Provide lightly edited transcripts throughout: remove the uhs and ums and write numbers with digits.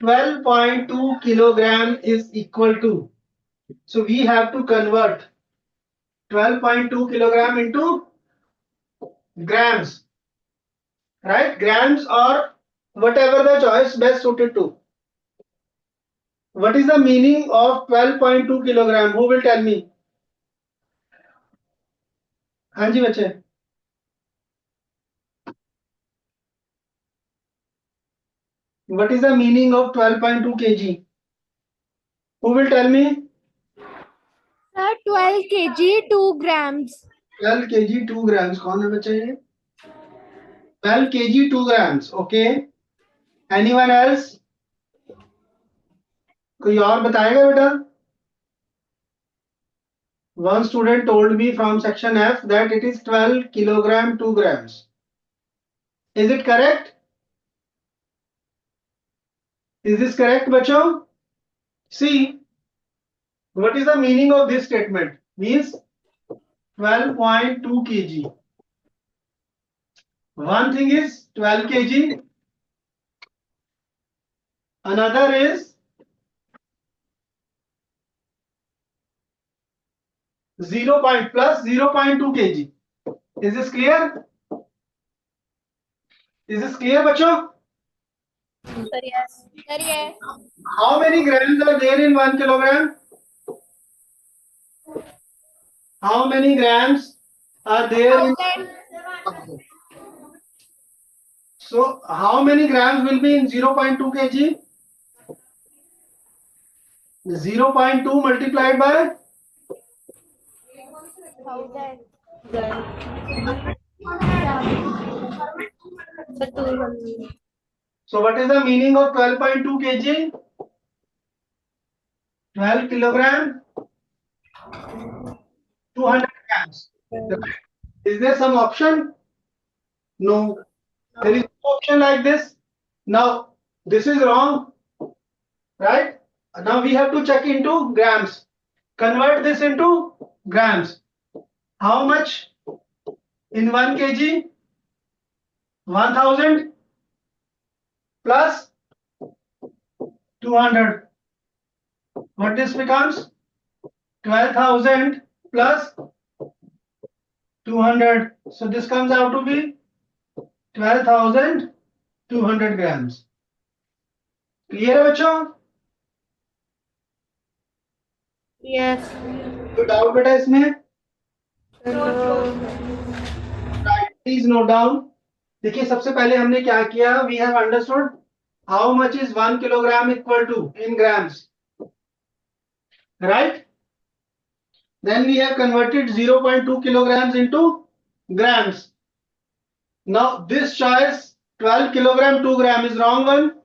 12.2 kilogram is equal to, so we have to convert 12.2 kilogram into grams, right? Grams or whatever the choice best suited to. What is the meaning of 12.2 kilogram? Who will tell me? हाँ जी बच्चे. What is the meaning of 12.2 kg? Who will tell me? Sir, 12 kg 2 grams. 12 kg 2 grams. कौन है बच्चे ये? 12 kg 2 grams. Okay. Anyone else? कोई और बताएगा बेटा? One student told me from section F that it is 12 kilogram 2 grams. Is it correct? Is this correct, बच्चों? See, what is the meaning of this statement? Means 12.2 kg. One thing is 12 kg. Another is 0.2 kg. Is this clear? Is this clear, bachcho? Sir, yes. Sir, yes. How many grams are there in 1 kilogram? How many grams are there in? So, how many grams will be in 0.2 kg? 0.2 multiplied by 1000. So what is the meaning of 12.2 kg? 12 kilogram, 200 grams. Is there some option? No. There is no option like this. Now, this is wrong, right? Now we have to check into grams. Convert this into grams. How much in 1 kg? 1000 plus 200. What this becomes? 12,000 plus 200. So this comes out to be 12,200 grams. Clear है बच्चों? Yes. कोई doubt बेटा इसमें? Right, please note down. देखिए सबसे पहले हमने क्या किया? We have understood how much is 1 kilogram equal to in grams, right? Then we have converted 0.2 kilograms into grams. Now this choice 12 kilogram 2 gram is wrong one,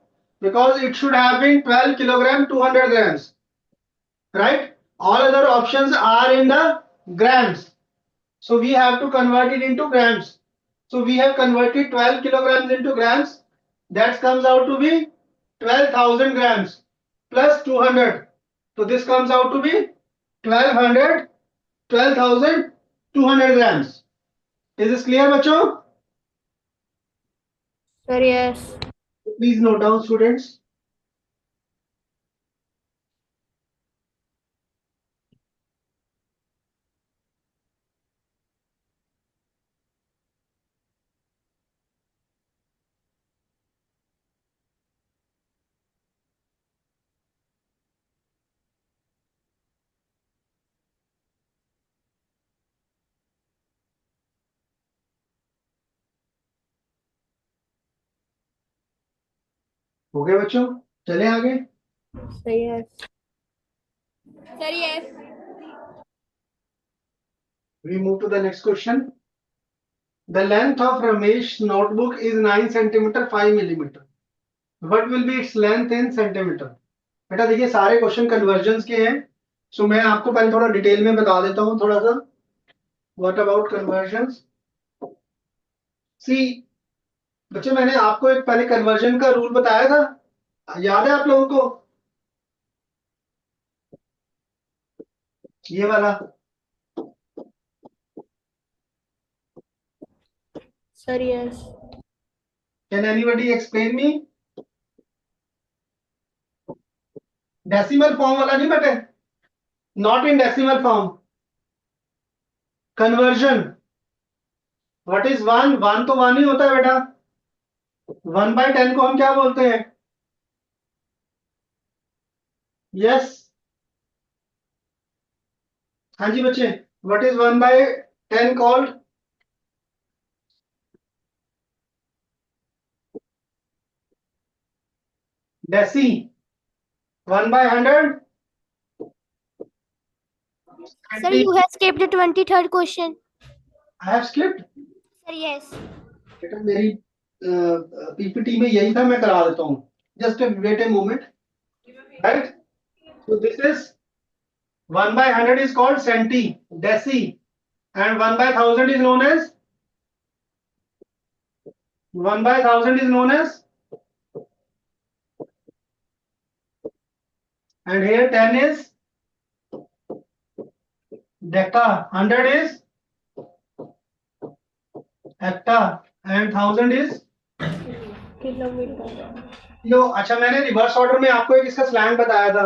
because it should have been 12 kilogram 200 grams, right? All other options are in the grams, so we have to convert it into grams. So we have converted 12 kilograms into grams. That comes out to be 12,000 grams plus 200. So this comes out to be 12,200 grams. Is this clear, bachcho? Sir, yes. Please note down, students. हो गए बच्चों? चले आगे. Sir, yes. Sir, yes. We move to the next question. The length of Ramesh's notebook is 9 centimeter 5 millimeter. What will be its length in centimeter? बेटा देखिए सारे question conversion के हैं, सो मैं आपको पहले थोड़ा डिटेल में बता देता हूँ थोड़ा सा. What about conversion? सी बच्चे, मैंने आपको एक पहले कन्वर्जन का रूल बताया था, याद है आप लोगों को? ये वाला. Sir, yes. Can anybody explain me? Decimal form वाला नहीं बेटे, not in decimal form. Conversion. What is one? One तो वन ही होता है बेटा. 1/10 को हम क्या बोलते हैं? यस. हाँ जी बच्चे, what is 1/10 called? Deci. 1/100. Sir, you have skipped the 23rd question. I have skipped. Sir, yes. बेटा मेरी पीपीटी में यही था, मैं करा देता हूँ. Just wait a moment. Right. So this is 1/100 is called centi, deci, and 1/1000 is known as 1/1000 is known as, and here 10 is deca, 100 is hecta, and 1000 is Kilometer. Kilo. अच्छा, मैंने रिवर्स ऑर्डर में आपको एक इसका slang बताया था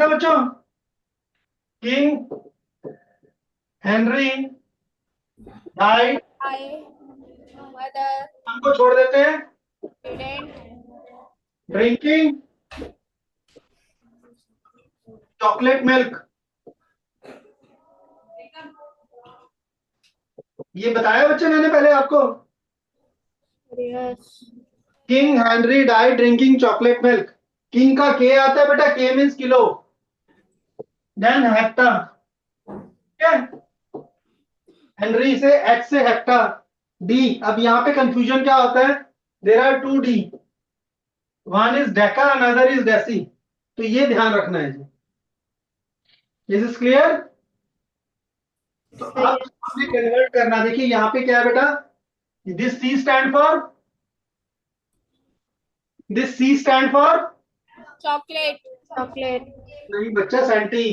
बच्चों. King Henry died. I, mother, हमको छोड़ देते हैं. didn't, drinking chocolate milk. ये बताया बच्चे मैंने पहले आपको. yes. King Henry died drinking chocolate milk. King का के आता है बेटा, के मीन्स किलो. Then hecto. ठीक है. हेनरी से एच से हेक्टा. डी. अब यहाँ पे कंफ्यूजन क्या होता है? There are 2 D. One is deca, another is deci. तो ये ध्यान रखना है जी. This is clear. तो अब हमें कन्वर्ट करना. देखिए यहाँ पे क्या है बेटा, this C stand for, this C stand for Chocolate. Chocolate. नहीं बच्चा, सेंटी.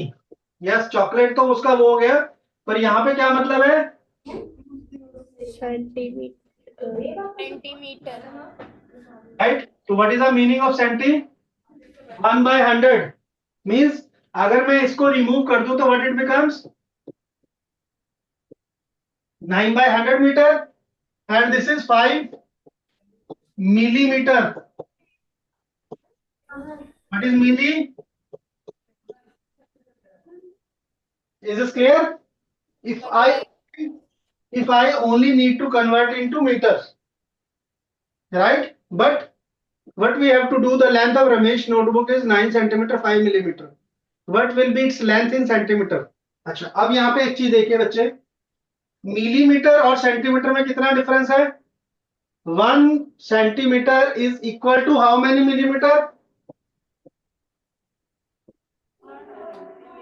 यस, चॉकलेट तो उसका वो हो गया, पर यहाँ पे क्या मतलब है? Centimeter. Centimeter. राइट. तो what is the meaning of centi? 1/100 means अगर मैं इसको रिमूव कर दूं तो what it becomes? 9/100 metre. And this is 5 millimeter. What is milli? Is this clear? If I only need to convert into meters, right? But what we have to do, the length of Ramesh notebook is 9 centimeter 5 millimeter. What will be its length in centimeter? अच्छा, अब यहाँ पे एक चीज देखिए बच्चे, millimetre और centimetre में कितना डिफरेंस है? 1 centimetre is equal to how many millimetre?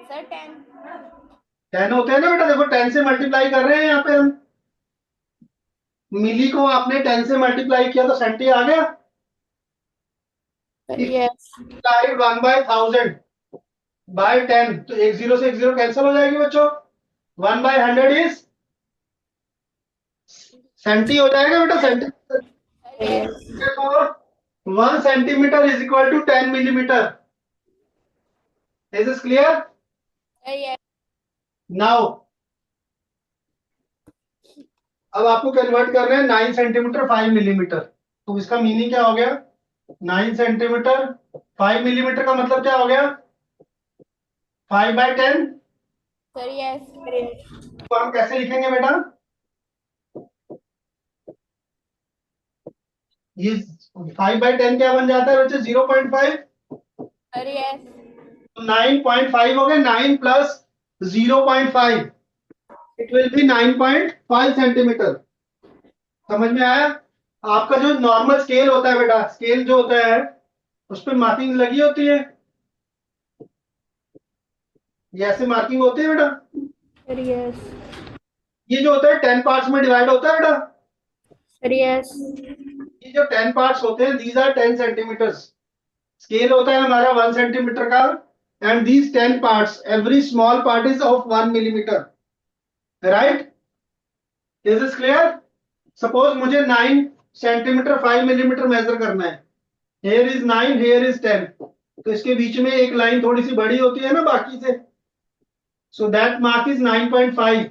Sir, 10. 10 होते हैं ना बेटा. देखो 10 से मल्टीप्लाई कर रहे हैं यहाँ पे हम. मिली को आपने 10 से मल्टीप्लाई किया तो सेंटी आ गया. Yes. 1/1000 बाय 10 तो एक जीरो से एक जीरो कैंसिल हो जाएगी बच्चों. 1/100 इज सेंटी हो जाएगा बेटा. Centimetre. Yes. 1 centimetre is equal to 10 millimetre. Is this clear? Yes. Now अब आपको कन्वर्ट करना है 9 सेंटीमीटर 5 मिलीमीटर. तो इसका मीनिंग क्या हो गया? 9 सेंटीमीटर 5 मिलीमीटर का मतलब क्या हो गया? 5/10. Sir, yes. तो हम कैसे लिखेंगे बेटा? ये 5/10 क्या बन जाता है बच्चे? 0.5. Sir, yes. तो 9.5 हो गया. 9 plus 0.5 it will be 9.5 centimetre. समझ में आया? आपका जो नॉर्मल स्केल होता है बेटा, स्केल जो होता है उस पर मार्किंग लगी होती है. ये ऐसे मार्किंग होती है बेटा. Sir, yes. ये जो होता है 10 पार्ट्स में डिवाइड होता है बेटा. Sir, yes. ये जो 10 पार्ट्स होते हैं, दीज आर 10 सेंटीमीटर्स. स्केल होता है हमारा 1 सेंटीमीटर का. And these 10 parts, every small part is of 1 millimetre. Right? Is this clear? Suppose मुझे 9 सेंटीमीटर 5 मिलीमीटर मेजर करना है. Here is 9, here is 10. तो इसके बीच में एक लाइन थोड़ी सी बड़ी होती है ना बाकी से. So that mark is 9.5.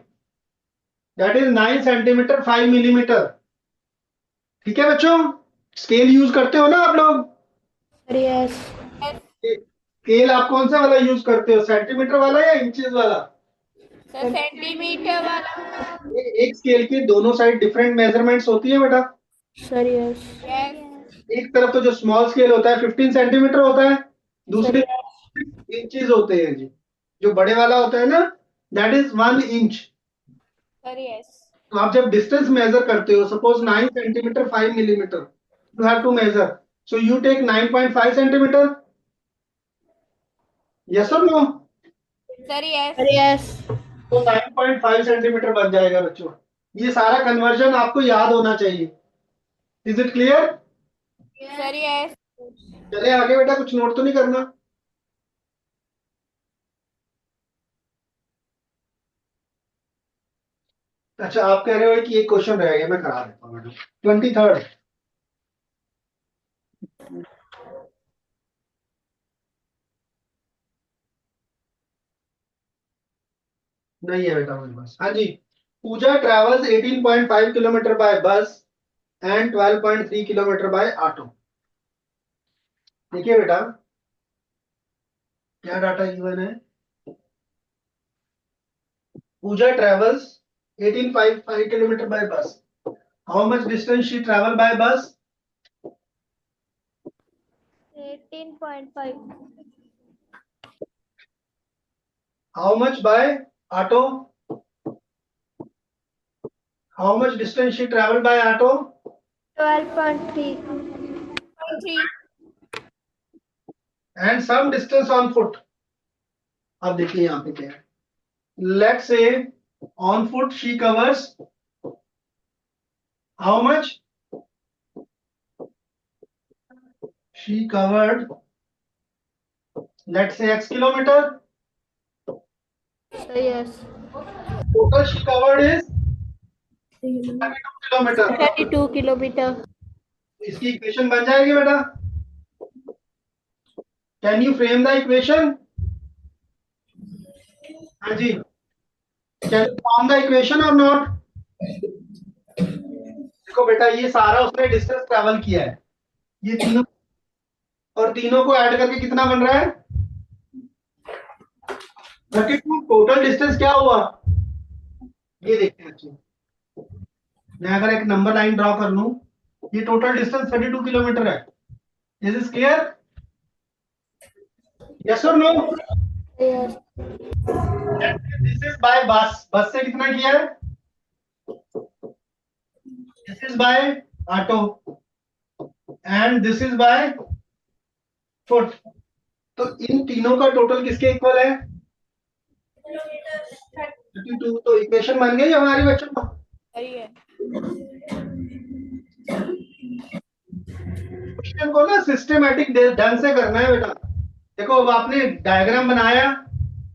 That is 9 centimetre 5 millimetre. ठीक है बच्चों, स्केल यूज करते हो ना आप लोग? Sir yes. स्केल आप कौन सा वाला यूज करते हो, सेंटीमीटर वाला या इंचेस वाला? सर सेंटीमीटर वाला. एक स्केल की दोनों साइड डिफरेंट मेजरमेंट्स होती है बेटा. Sir yes. एक तरफ तो जो स्मॉल स्केल होता है 15 सेंटीमीटर होता है, दूसरी इंचेस होते हैं जी. जो बड़े वाला होता है ना, that is 1 inch. Sir yes. तो आप जब डिस्टेंस मेजर करते हो, suppose 9 centimetre 5 millimetre, you have to measure. So you take 9.5 centimetre. Yes और no? Sir yes. Sir yes. तो 9.5 सेंटीमीटर बन जाएगा बच्चों. ये सारा कन्वर्जन आपको याद होना चाहिए. Is it clear? Sir yes. चले आगे बेटा, कुछ नोट तो नहीं करना? अच्छा, आप कह रहे हो कि एक क्वेश्चन रह गया, मैं करा देता हूँ मैडम. 23rd. नहीं है बेटा मेरे पास. हाँ जी. पूजा ट्रेवल्स 18.5 किलोमीटर बाय बस एंड 12.3 किलोमीटर बाय ऑटो. देखिए बेटा, क्या डाटा गिवन है. पूजा ट्रेवल्स 18.5 किलोमीटर बाय बस. How much distance she travel by बस? 18.5. How much by auto? How much distance she traveled by auto? 12.3. And some distance on foot. अब देखिए यहाँ पे क्या है. Let's say on foot she covers how much? She covered, let's say x kilometer. Sir yes. Total she covered is 32 kilometer. 32 kilometer. इसकी equation बन जाएगी बेटा. Can you frame the equation? हाँ जी. Can you form the equation or not? देखो बेटा, ये सारा उसने डिस्टेंस ट्रैवल किया है, ये तीनों, और तीनों को ऐड करके कितना बन रहा है? 32. टोटल डिस्टेंस क्या हुआ, ये देखते हैं बच्चों. मैं अगर एक नंबर लाइन ड्रॉ कर लूं, ये टोटल डिस्टेंस 32 किलोमीटर है. Is is clear? यस और no? Yes. This is by bus. Bus से कितना किया है? This is by auto and this is by foot. तो इन तीनों का टोटल किसके इक्वल है? 32. तो इक्वेशन बन गई हमारी बच्चों. क्वेश्चन को ना सिस्टमेटिक ढंग से करना है बेटा. देखो, अब आपने डायग्राम बनाया,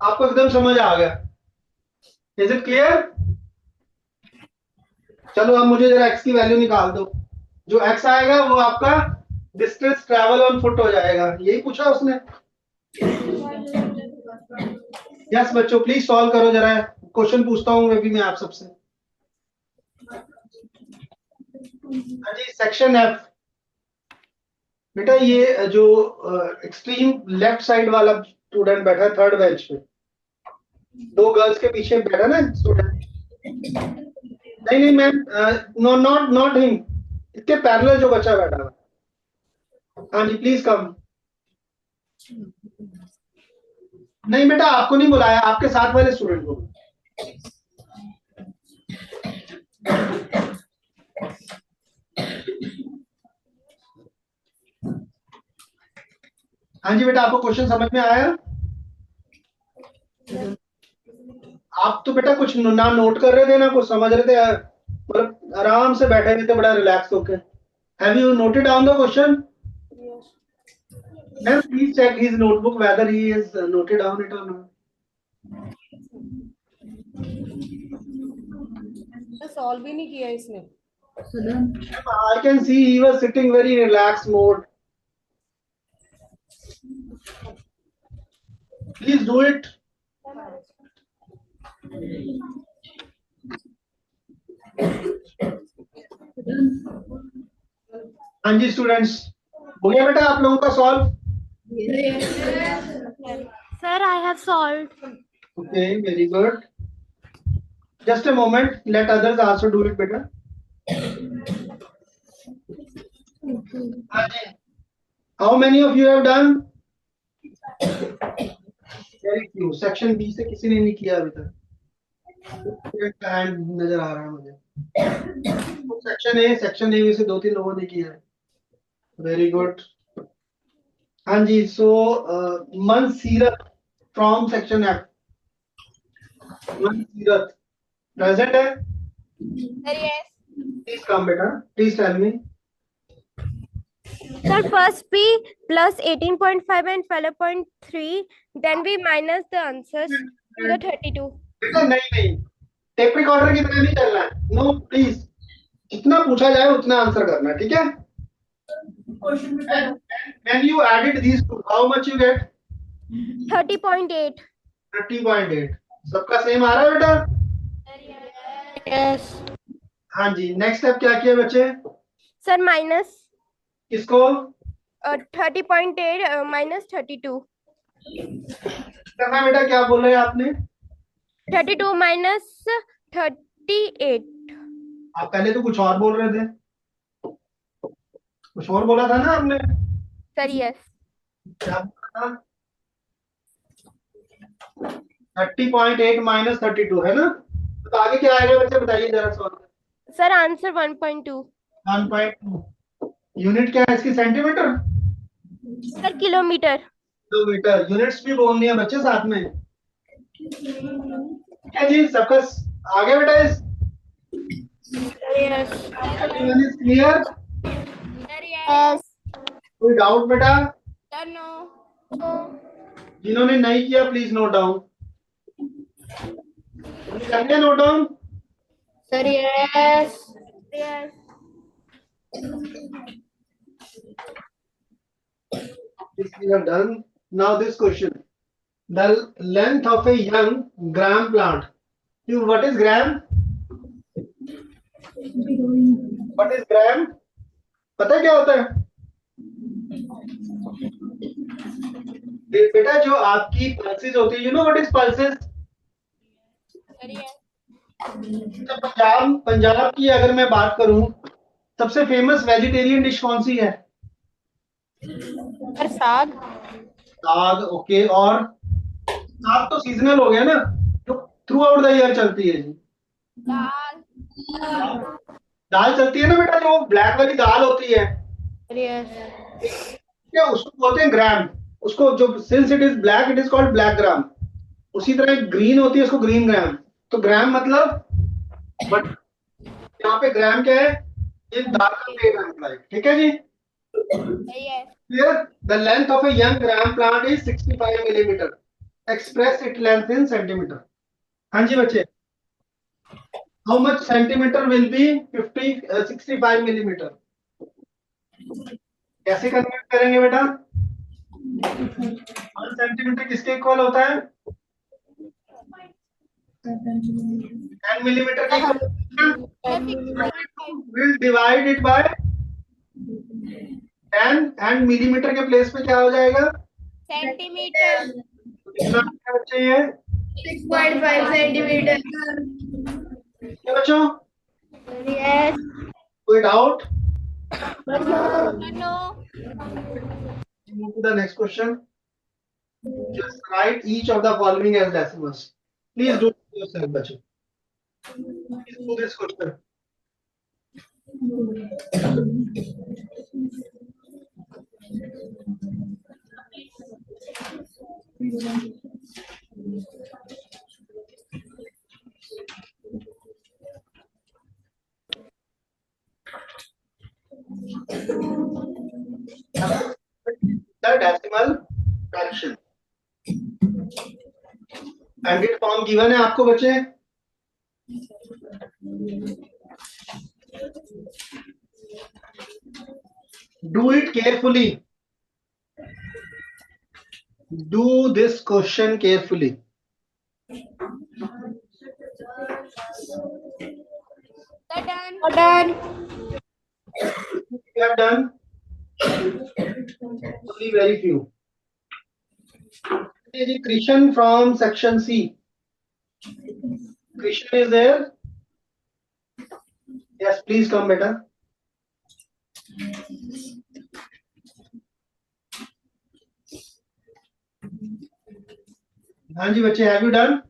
आपको एकदम समझ आ गया. Is it clear? चलो अब मुझे जरा x की वैल्यू निकाल दो. जो x आएगा वो आपका डिस्टेंस ट्रैवल ऑन फुट हो जाएगा. यही पूछा उसने. यस बच्चों, प्लीज सॉल्व करो जरा. क्वेश्चन पूछता हूँ मैं आप सबसे. हाँ जी, सेक्शन F. बेटा ये जो एक्सट्रीम लेफ्ट साइड वाला स्टूडेंट बैठा है थर्ड बेंच पे, दो गर्ल्स के पीछे बैठा ना स्टूडेंट. नहीं नहीं ma'am, no not not him. इसके पैरेलल जो बच्चा बैठा है. हाँ जी, प्लीज कम. नहीं बेटा, आपको नहीं बुलाया, आपके साथ वाले स्टूडेंट को. हाँ जी बेटा, आपको क्वेश्चन समझ में आया? आप तो बेटा कुछ ना नोट कर रहे थे ना कुछ समझ रहे थे, मतलब आराम से बैठे हुए थे बड़ा रिलैक्स होकर. Have you noted down the question? Ma'am please check his notebook whether he is noted down it और नॉट. सॉल्व भी नहीं किया इसने. I can see he was sitting very relaxed mode. Please do it. हाँ जी students, हो गया बेटा आप लोगों का solve? Sir, I have solved. Okay, very good. Just a moment, let others also do it better. हाँ जी, how many of you have done? Very few. Section B से किसी ने नहीं किया अभी तक? हैंड नजर आ रहा है मुझे। सेक्शन ए में से 2-3 लोगों ने किया है। Very good. हाँ जी, so Mansirat from section F. Mansirat present है? Sir, yes. प्लीज कम बेटा, please tell me. Sir, first P plus 18.5 and 12.3. Then we minus the answers to the 32. बेटा नहीं, टेप रिकॉर्डर की तरह नहीं चलना है। नो प्लीज, जितना पूछा जाए उतना आंसर करना है, ठीक है? When you added these two, how much you get? 30.8. 30.8। सबका सेम आ रहा है बेटा? Yes. हाँ जी, नेक्स्ट स्टेप क्या किया बच्चे? Sir, minus किसको? 30.8 minus 32. करना बेटा, क्या बोल रहे हैं आपने? 32 minus 38. आप पहले तो कुछ और बोल रहे थे, कुछ और बोला था ना आपने? Sir, yes. क्या बोला था? 30.8 माइनस 32 है ना? तो आगे क्या आएगा बच्चे, बताइए जरा सॉल्व। Sir, answer 1.2. 1.2 यूनिट क्या है इसकी? Centimetre? Sir, kilometer. Kilometre. Units भी बोलनी है बच्चे साथ में। क्या जी, सबका आ गया बेटा? इस Yes. क्लियर? Yes. कोई डाउट बेटा? Sir, no. जिन्होंने नहीं किया प्लीज नोट डाउन। करके note down. Sir, yes. Yes. This we have done. Now this question: the length of a young gram plant. You, what is gram? What is gram? पता है क्या होता है? बेटा जो आपकी पल्सेस होती है, you know what is pulses? Sir, yes. तो पंजाब की अगर मैं बात करूं, सबसे फेमस वेजिटेरियन डिश कौन सी है? Sir, साग. साग। ओके, और साग तो सीजनल हो गया ना, जो थ्रू आउट द ईयर चलती है जी। दाल. दाल चलती है ना बेटा, जो ब्लैक वाली दाल होती है, Sir, yes. क्या उसको बोलते हैं ग्राम। उसको जो, since it is black, it is called black gram. उसी तरह ग्रीन होती है, उसको ग्रीन ग्राम। तो ग्राम मतलब, बट यहाँ पे ग्राम क्या है? ये दाल का वेट है, ठीक है जी? Yes. Here, the length of a young gram plant is 65 millimeter. Express its length in centimeter. हाँ जी बच्चे, how much centimeter will be 65 millimeter? कैसे कन्वर्ट करेंगे बेटा? 1 सेंटीमीटर किसके इक्वल होता है? 10 millimeter के equal. Will divide it by 10 and millimeter के प्लेस पे क्या हो जाएगा? सेंटीमीटर. कितना है बच्चे ये? 6.5 सेंटीमीटर. क्या बच्चों, Yes. कोई doubt? No. Move to the next question. Just write each of the following as decimals. Please do it yourself, बच्चों. Please do this question. The decimal fraction. Standard form given है आपको बच्चे? Do it carefully. Do this question carefully. Done. We have done only very few. Krishan from section C. Krishan is there? Yes, please come, beta. हाँ जी बच्चे, have you done?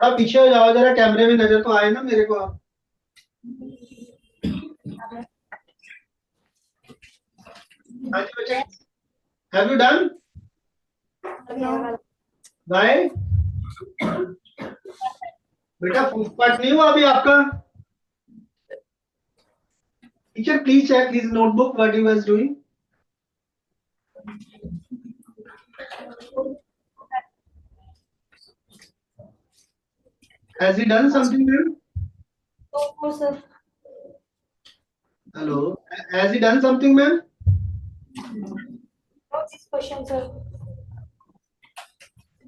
आप पीछे हो जाओ जरा, कैमरे में नजर तो आए ना मेरे को आप. हाँ जी बच्चे, have you done? Why? बेटा फुल पार्ट नहीं हुआ अभी आपका. Teacher please check his notebook what he was doing. Has he done something then? No, sir. Hello, has he done something, ma'am? What's this question, sir?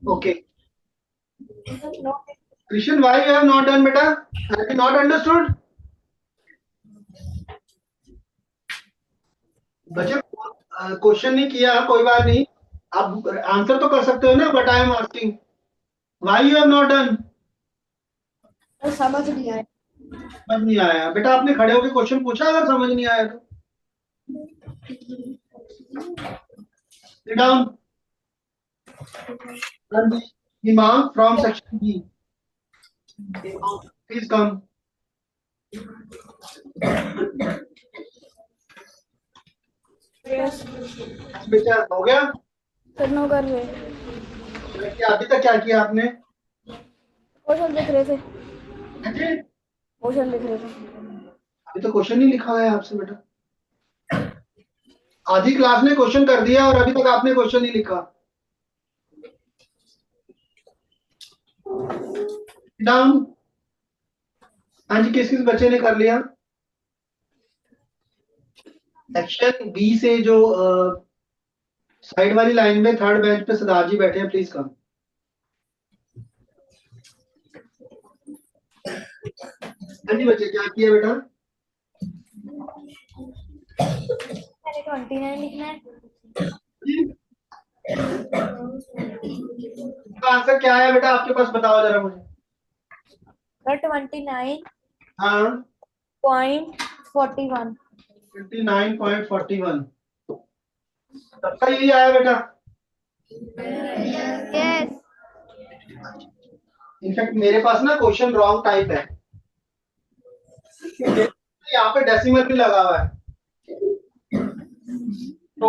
Okay. No. Krishan, why you have not done, beta? Have you not understood? बच्चे question नहीं किया, कोई बात नहीं, आप answer तो कर सकते हो ना. But I am asking why you have not done. समझ नहीं आया. समझ नहीं आया बेटा, आपने खड़े होकर क्वेश्चन पूछा अगर समझ नहीं आया तो. Sit down. Imam from section B. Please come. Yes. बेटा हो गया. सर नो कर रहे. अभी तक क्या किया आपने? क्वेश्चन लिख रहे थे. अभी क्वेश्चन लिख रहे थे. तो क्वेश्चन नहीं लिखा है आपसे बेटा. आधी क्लास ने क्वेश्चन कर दिया और अभी तक आपने क्वेश्चन नहीं लिखा. डाउन. हाँ जी, किस किस बच्चे ने कर लिया? सेक्शन बी से जो साइड वाली लाइन में थर्ड बेंच पे सरदार जी बैठे हैं, प्लीज कम. हाँ जी बच्चे, क्या किया बेटा? 29 लिखना है. आंसर क्या है बेटा आपके पास, बताओ जरा मुझे. 29. हाँ, 0.41. 29.41. सबका यही आया बेटा. Yes. इनफैक्ट मेरे पास ना क्वेश्चन रॉन्ग टाइप है. यहाँ पे डेसिमल भी लगा हुआ है.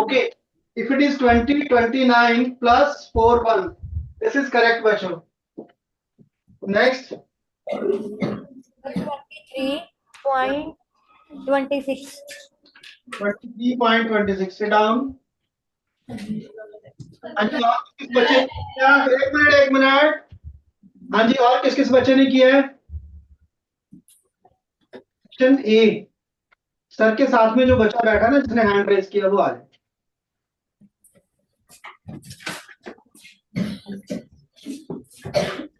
Okay, if it is 2029 plus 41, this is correct बच्चों. नेक्स्ट 23.26. 23.26. Sit down. हाँ जी, और किस बच्चे एक मिनट. हाँ जी, और किस किस बच्चे ने किया है? सेक्शन ए, सर के साथ में जो बच्चा बैठा ना जिसने हैंड रेज किया वो आ जाए.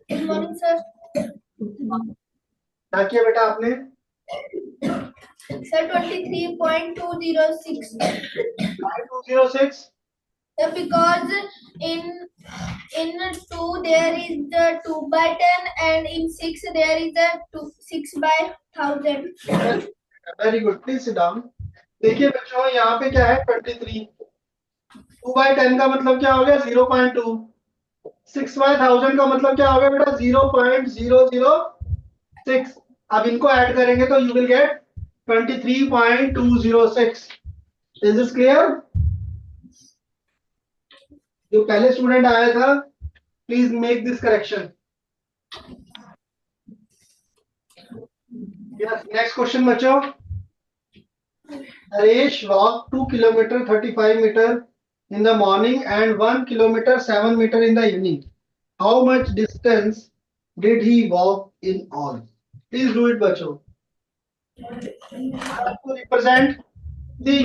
Good morning, sir. क्या किया बेटा आपने? Sir, 23.206. 206. Because in 2 there is the 2/10 and in 6 there is the 6/1000. Very good, please sit down. देखिए बच्चों, यहाँ पे क्या है 23. 2/10 का मतलब क्या हो गया? 0.2. 6/1000 का मतलब क्या हो गया बेटा? 0.006. अब इनको ऐड करेंगे तो you will get 23.206. Is this clear? जो पहले स्टूडेंट आया था, please make this correction. Yes, next question बच्चों. Naresh walked 2 kilometer 35 meter in the morning and 1 kilometer 7 meter in the evening. How much distance did he walk in all? Please do it बच्चों. आपको represent the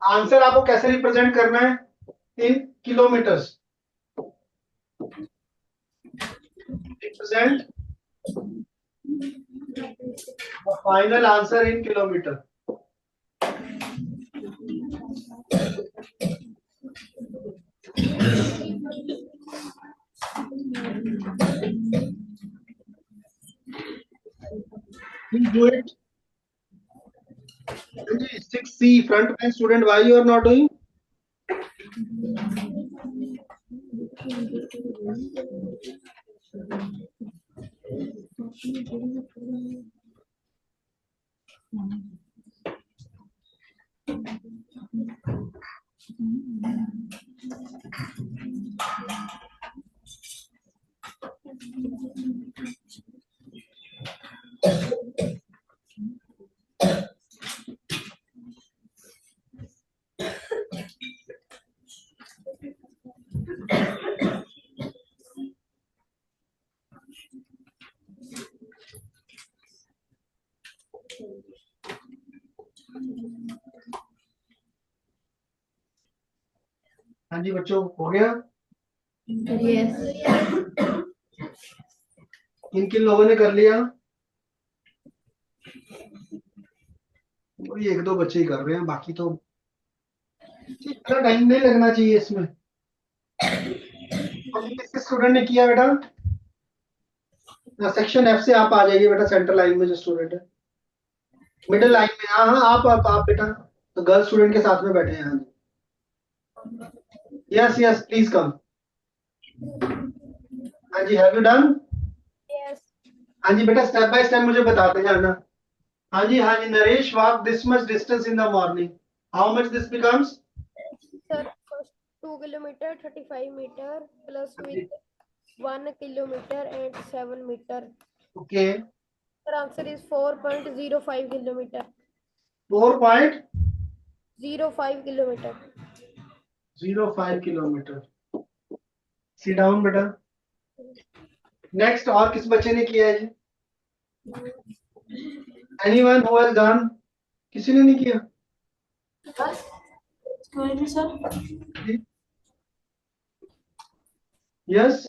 answer आपको कैसे represent करना है in kilometres represent final answer in kilometre please do it 6C front bench student why you are not doing हाँ जी बच्चों हो गया Yes. किन किन लोगों ने कर लिया वही एक दो बच्चे ही कर रहे हैं बाकी तो इतना टाइम नहीं लगना चाहिए इसमें किस स्टूडेंट ने किया बेटा सेक्शन एफ से आप आ जाइए बेटा सेंटर लाइन में जो स्टूडेंट है मिडिल लाइन में हाँ हाँ आप बेटा तो गर्ल स्टूडेंट के साथ में बैठे हैं यस यस प्लीज कम हाँ जी हैव यू डन Yes. हाँ जी बेटा स्टेप बाय स्टेप मुझे बताते जाना हाँ जी Naresh walk this much distance in the morning how much this becomes Sir, first 2 kilometer 35 meter plus with 1 kilometer and 7 meter. Okay Sir, answer is 4.05 kilometer. 4.05 kilometer. Kilometre sit down बेटा next और किस बच्चे ने किया है एनीवन हु हैज डन किसी ने नहीं किया सर यस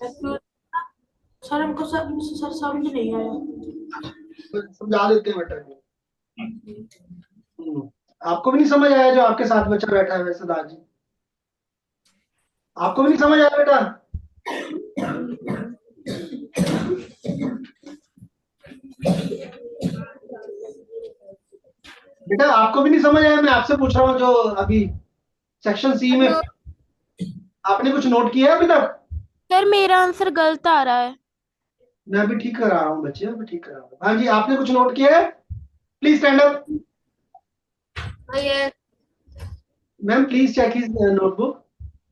सर हमको सर समझ नहीं आया समझा देते हैं बेटा आपको भी नहीं समझ आया जो आपके साथ बच्चा बैठा है वैसे दादी आपको भी नहीं समझ आया बेटा बेटा आपको भी नहीं समझ आया मैं आपसे पूछ रहा हूँ जो अभी सेक्शन सी में आपने कुछ नोट किया है अभी तक सर मेरा आंसर गलत आ रहा है मैं अभी ठीक करा रहा हूँ बच्चे अभी ठीक करा रहा हूँ हाँ जी आपने कुछ नोट किया है please stand up ma'am please check his notebook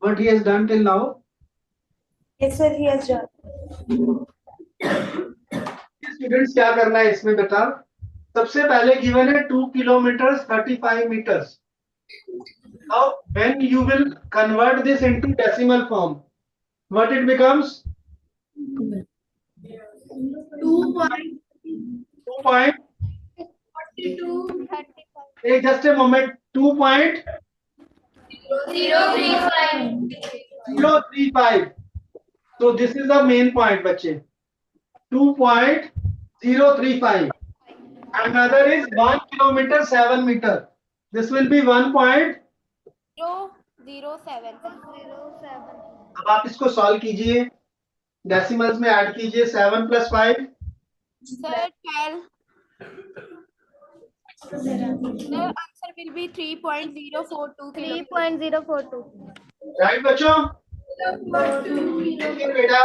what he has done till now yes sir he has done students क्या करना है इसमें बेटा सबसे पहले गिवन है 2 kilometre 35 meters now when you will convert this into decimal form what it becomes 2.42 just a moment 2.035 so this is the main point बच्चे 2.035 another is 1 kilometer 7 meter this will be 0.07. अब आप इसको solve कीजिए decimals में add कीजिए 7 + 5 Sir, 12. The answer will be 3.042. 3.042. Right बच्चों बेटा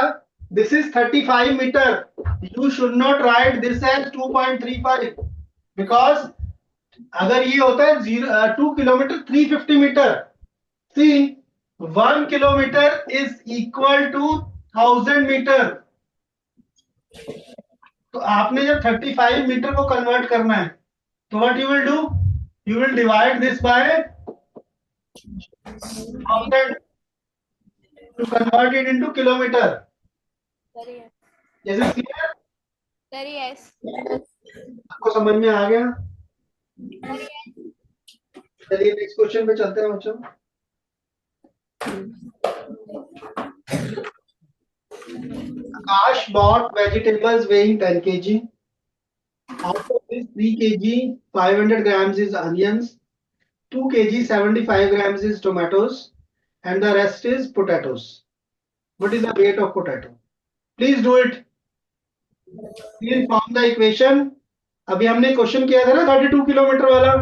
this is 35 meter you should not write this as 2.35 because अगर ये होता है 2 kilometre 350 metre see 1 kilometer is equal to 1000 metre तो आपने जब 35 मीटर को कन्वर्ट करना है तो what you will do you will divide this by 1000 to convert it into kilometer is it clear Sir, yes. आपको समझ में आ गया चलिए नेक्स्ट क्वेश्चन पे चलते हैं बच्चों। Akash bought vegetables weighing 10 kg. Out of this 3 kg 500 grams is onions, 2 kg 75 grams is tomatoes, and the rest is potatoes. What is the weight of potato? Please do it. Please form the equation. अभी हमने question किया था ना 32 kilometre वाला।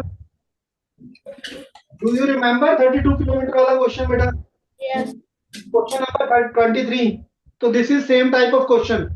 Do you remember 32 kilometre वाला question बेटा? Yes. Question number 23. So this is same type of question.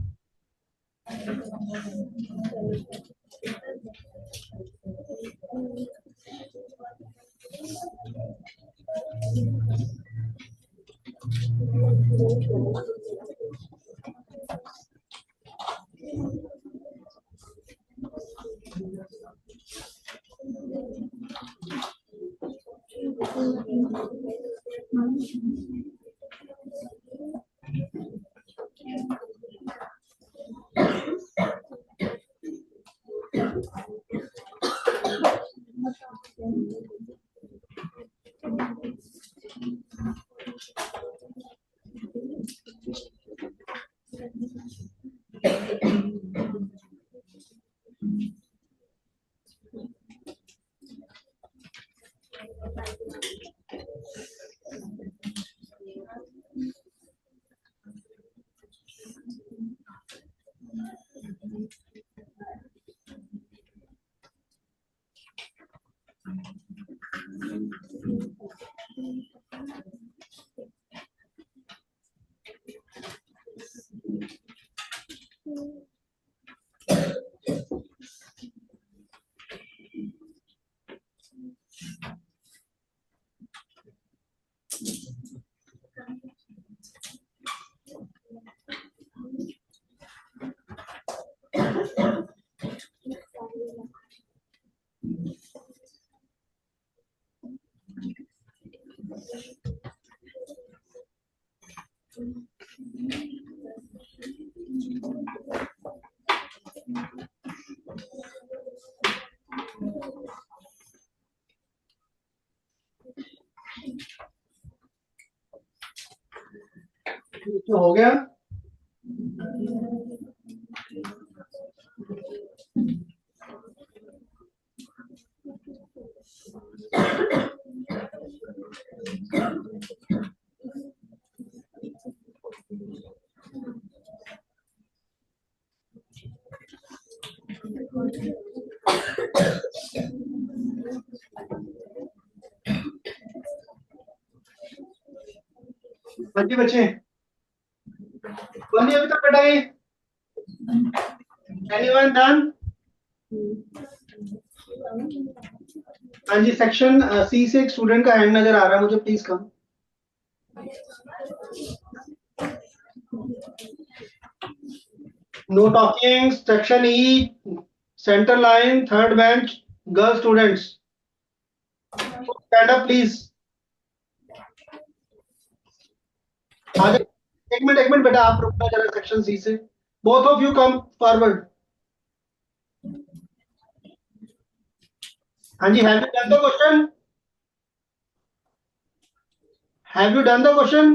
तो हो गया। बच्चे बच्चे बनी अभी तक बेटा ये एनीवन डन? हाँ जी, सेक्शन सी से एक स्टूडेंट का हैंड नजर आ रहा है मुझे, please come. No talking. Section E centre line third bench girl students stand up please. एक मिनट बेटा, आप रुकना जरा। सेक्शन सी से both of you come forward. हाँ जी, have you done the question? Have you done the question?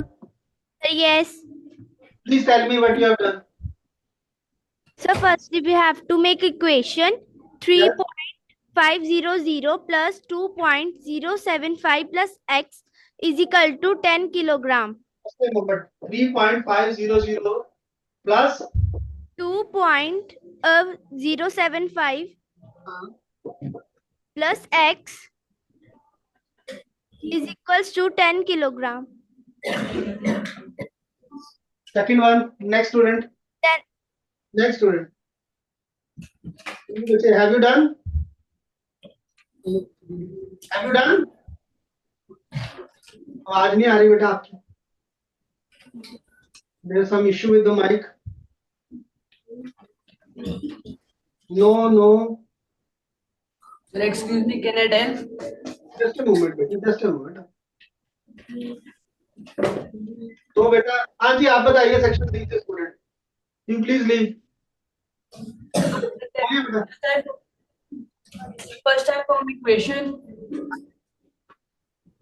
Yes. Please tell me what you have done. So firstly we have to make equation 3.500 plus 2.075 plus x is equal to 10 kilogram. Just a moment. 3.500 plus 2.075 plus x is equals to 10 kilogram. second one. Next student. Then Next student. Have you done? Have you done? आवाज नहीं आ रही बेटा आपकी। There is some issue with the mic. No. Sir, excuse me, can I tell? Just a moment बेटा, just a moment. तो बेटा, हाँ जी आप बताइए सेक्शन डी से student. You please leave. First time form equation.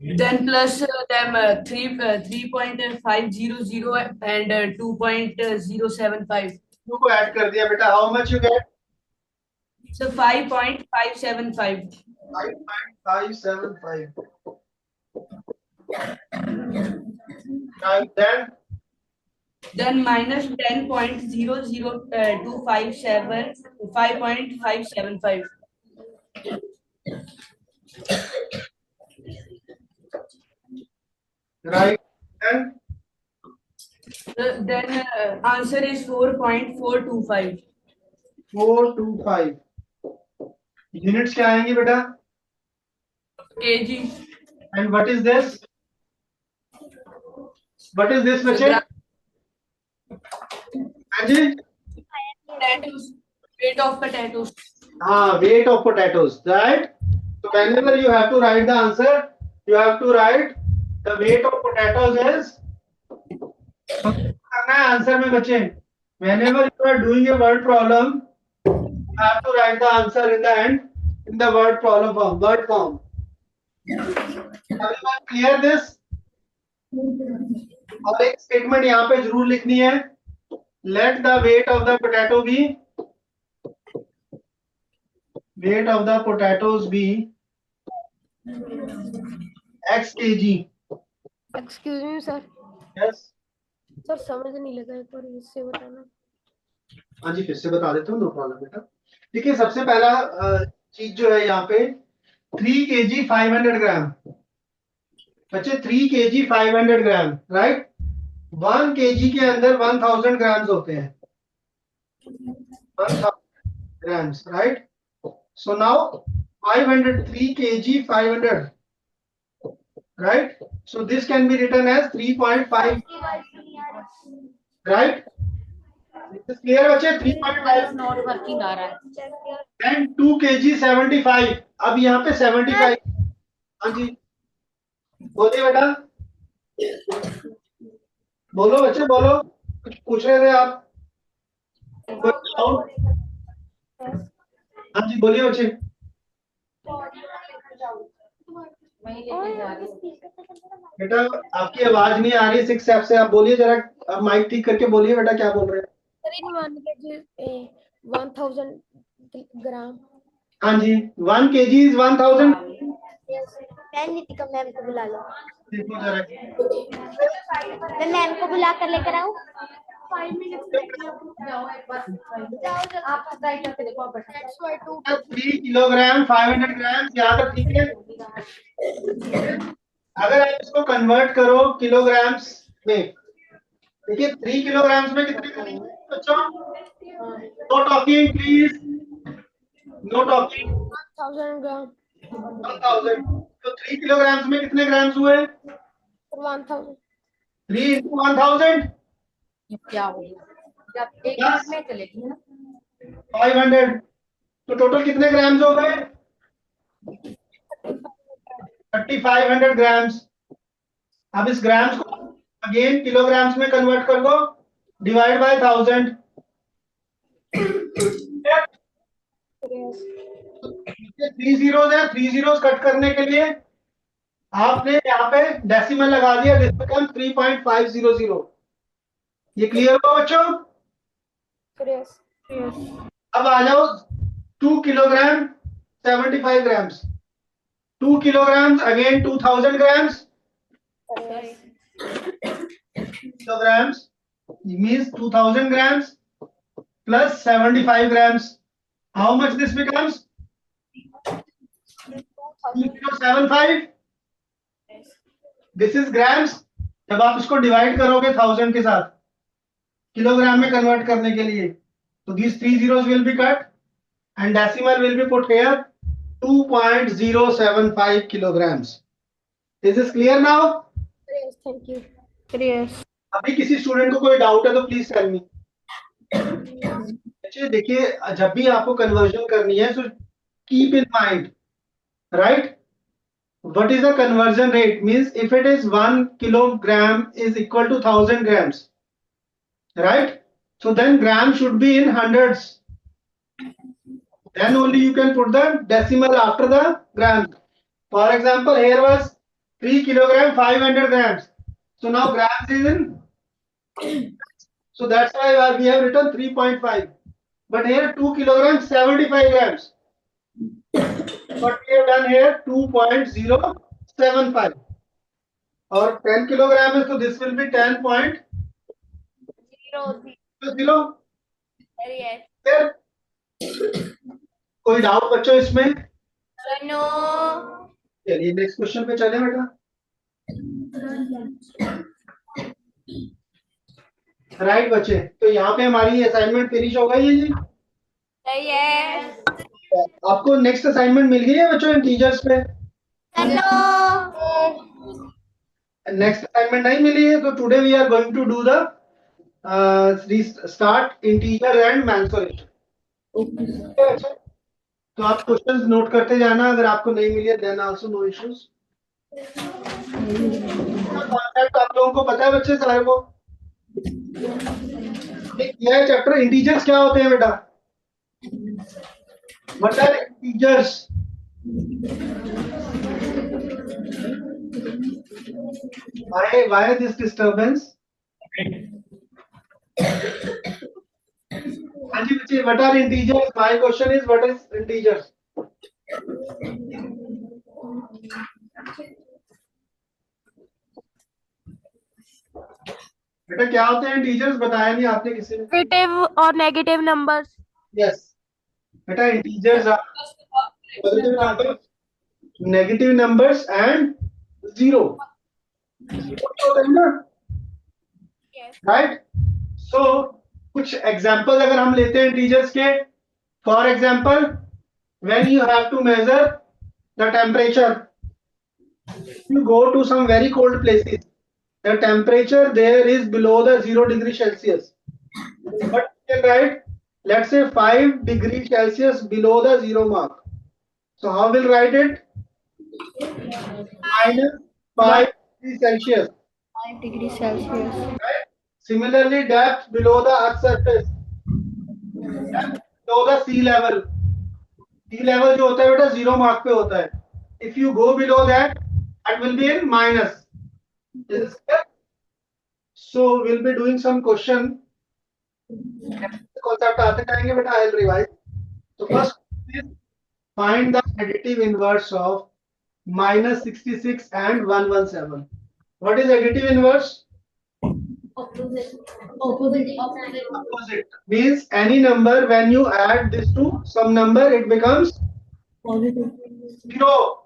Then plus them 3.500 and 2.075. To को add कर दिया बेटा. How much you get? So 5.575. 5.575. Right, Then minus 10.00257 5.575. right, and Then answer is 4.425. 425. Units क्या आएंगे बेटा? kg. And what is this? What is this बच्चे? हाँ जी. Potatoes. Weight of potatoes. हाँ, weight of potatoes, right? So whenever you have to write the answer, you have to write the weight of potatoes is. करना है answer में बच्चे. Whenever you are doing a word problem, you have to write the answer in the end in the word problem form, word form. Everyone clear this? और एक statement यहाँ पे जरूर लिखनी है. Let the weight of the potato be. Weight of the potatoes be x kg. Excuse me sir. Yes. Sir समझ नहीं लगा, एक बार इससे बताना. हाँ जी, फिर से बता देता हूँ, नो प्रॉब्लम बेटा. देखिए, सबसे पहला चीज जो है यहाँ पे 3 kg 500 ग्राम. बच्चे 3 kg 500 ग्राम, राइट. 1 kg के अंदर 1000 ग्राम्स होते हैं. 1000 grams, right? So now 503 kg 500, right? So this can be written as 3.5, right? This is clear बच्चे? 3.5 नॉट वर्किंग आ रहा है. and 2 kg 75. अब यहाँ पे 75. हाँ जी, बोलिए बेटा. बोलो बच्चे, बोलो. कुछ पूछ रहे थे आप? हाँ जी, बोलिए बच्चे. बेटा आपकी आवाज नहीं आ रही 6 से. आप बोलिए जरा, आप माइक ठीक करके बोलिए बेटा, क्या बोल रहे हैं? सर इन 1000 ग्राम. हाँ जी, 1 kg is 1000. मैं नितिका मैम को बुला लो. देखो जरा. मैं मैम को बुला कर लेकर आऊँ. 5 मिनट्स जाओ एक बार. आप ट्राई करके देखो. आप 3 किलोग्राम 500 ग्राम, यहाँ तक ठीक है. अगर आप इसको कन्वर्ट करो किलोग्राम्स में, देखिए 3 किलोग्राम्स में कितने बच्चों? Know talking please, know talking. 1000 ग्राम. 1000. तो 3 किलोग्राम्स में कितने ग्राम्स हुए? 1000. 3 into 1000 क्या हो गया? आप एक मिनट में चलेगी ना. 500. तो टोटल कितने ग्राम्स हो गए? 3500 ग्राम्स. अब इस ग्राम्स को अगेन किलोग्राम्स में कन्वर्ट कर दो, डिवाइड बाय 1000. 3 zeros है, 3 zeros कट करने के लिए आपने यहाँ पे डेसिमल लगा दिया. This become 3.500. ये क्लियर हुआ बच्चों? यस. अब आ जाओ 2 kilogram 75 grams. 2 kilograms again 2000 grams. Kilograms means 2000 grams plus 75 grams. How much this becomes? 2075. This is grams. जब आप इसको डिवाइड करोगे 1000 के साथ किलोग्राम में कन्वर्ट करने के लिए, तो these 3 zeros will be cut and decimal will be put here. 2.075 kilograms. Is this clear now? Yes, thank you. Yes. अभी किसी स्टूडेंट को कोई डाउट है तो प्लीज टेल मी. अच्छा देखिए, जब भी आपको कन्वर्जन करनी है, so keep in mind, right? What is the conversion rate? Means if it is 1 kilogram is equal to 1000 grams, right? So then grams should be in hundreds. then only you can put the decimal after the grams. For example, here was 3 kilogram 500 grams. So now grams is in. So that's why we have written 3.5. But here 2 kilograms 75 grams. What we have done here 2.075. Or 10 kilogram is, so this will be 10.0. Yes. कोई doubt बच्चों इसमें? No. चलिए next question पे चले बेटा. Right बच्चे, तो यहाँ पे हमारी असाइनमेंट फिनिश हो गई है जी. Yes. आपको नेक्स्ट असाइनमेंट मिल गई है बच्चों इंटीजर्स पे? No. नेक्स्ट असाइनमेंट नहीं मिली है, तो today we are going to do the start integer and mensuration. तो आप क्वेश्चंस नोट करते जाना. अगर आपको नहीं मिली है then also no issues. Concept आप लोगों को पता है बच्चे सारे को? यह चैप्टर इंटीजर्स क्या होते हैं बेटा? What are integers? Why this disturbance? हाँ जी बच्चे, what are integers? My question is what is integers? बेटा क्या होते हैं इंटीजर्स? बताया नहीं आपने किसी ने. Positive or negative numbers. Yes. बेटा integers are positive numbers, negative numbers and zero. Right. So कुछ एग्जांपल अगर हम लेते हैं इंटीजर्स के. For example, when you have to measure the temperature, you go to some very cold places, the temperature there is below the 0 degree Celsius, but you can write, let's say 5 degree Celsius below the 0 mark. So how will write it? Minus 5 degree Celsius. 5 degree Celsius. Right? Similarly, depth below the earth surface, depth below the sea level. Sea level जो होता है बेटा 0 mark पे होता है. If you go below that, that will be in minus. Is this clear? So we'll be doing some question. Concept आते जाएंगे बेटा. I'll revise. So first is find the additive inverse of minus 66 and 117. What is additive inverse? Opposite means any number when you add this to some number it becomes zero.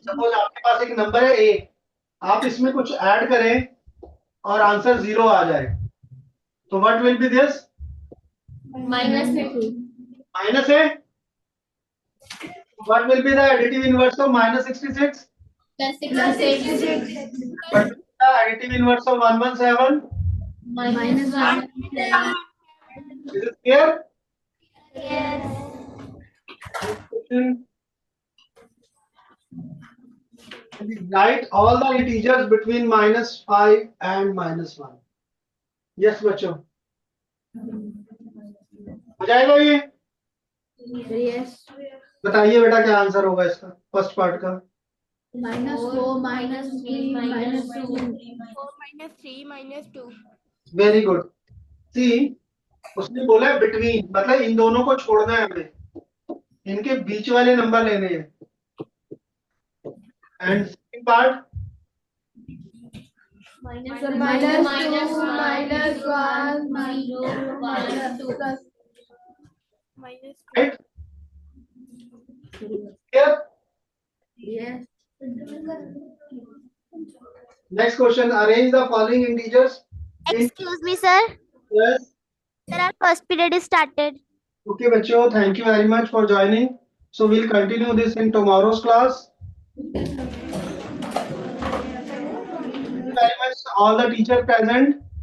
Suppose आपके पास एक number है a, आप इसमें कुछ add करें और answer 0 आ जाए, तो what will be this? Minus minus है. What will be the additive inverse of minus 66? What will be the additive inverse of 117? minus 1. Is it clear? Yes. Write all the integers between -5 and -1. Yes बच्चों, हो जाएगा ये? Yes. बताइए बेटा क्या answer होगा इसका फर्स्ट पार्ट का? -4 -3 -2. 4 minus 3 minus 2. Very good. See, उसने बोला है बिटवीन, मतलब इन दोनों को छोड़ना है हमें, इनके बीच वाले नंबर लेने हैं. And second part -2 -1 -2 Minus right. Clear? Yes. Next question, arrange the following integers. Excuse me, sir. Yes. Sir, our first period is started. Okay बच्चों, thank you very much for joining. So we'll continue this in tomorrow's class. Thank you very much all the teachers present.